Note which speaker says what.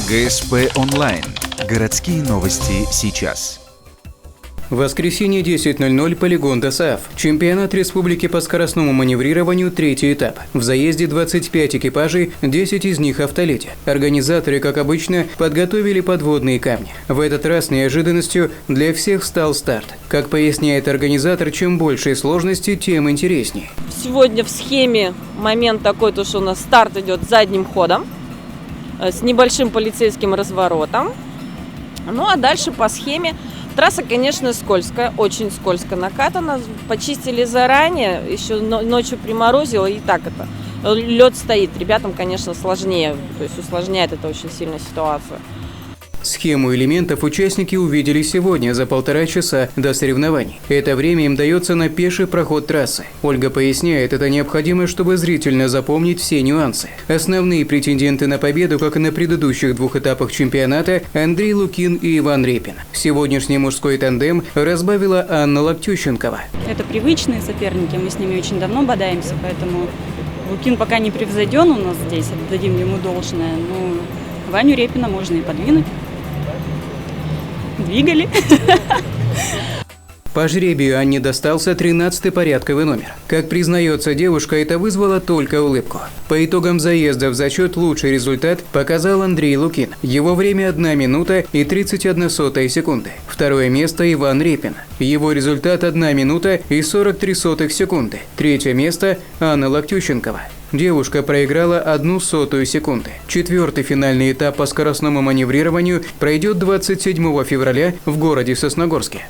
Speaker 1: ГСП онлайн. Городские новости сейчас.
Speaker 2: В воскресенье 10:00 полигон ДОСААФ. Чемпионат республики по скоростному маневрированию, третий этап. В заезде 25 экипажей, 10 из них автоледи. Организаторы, как обычно, подготовили подводные камни. В этот раз неожиданностью для всех стал старт. Как поясняет организатор, чем больше сложности, тем интереснее.
Speaker 3: Сегодня в схеме момент такой, то что у нас старт идет задним ходом, с небольшим полицейским разворотом. Ну а дальше по схеме. Трасса, конечно, скользкая, очень скользко накатана. Почистили заранее, еще ночью приморозило, и так это. Лед стоит. Ребятам, конечно, сложнее, то есть усложняет это очень сильно ситуацию.
Speaker 2: Схему элементов участники увидели сегодня за 1,5 часа до соревнований. Это время им дается на пеший проход трассы. Ольга поясняет, это необходимо, чтобы зрительно запомнить все нюансы. Основные претенденты на победу, как и на предыдущих 2 этапах чемпионата, Андрей Лукин и Иван Репин. Сегодняшний мужской тандем разбавила Анна Локтющенкова.
Speaker 4: Это привычные соперники, мы с ними очень давно бодаемся, поэтому Лукин пока не превзойден у нас здесь, отдадим ему должное, но Ваню Репина можно и подвинуть. Двигали.
Speaker 2: По жребию Анне достался 13-й порядковый номер. Как признается девушка, это вызвало только улыбку. По итогам заезда в зачет лучший результат показал Андрей Лукин. Его время 1 минута и 31 секунды. Второе место Иван Репин. Его результат 1 минута и 43 секунды. Третье место Анна Локтющенкова. Девушка проиграла 0,01 секунды. 4-й финальный этап по скоростному маневрированию пройдет 27 февраля в городе Сосногорске.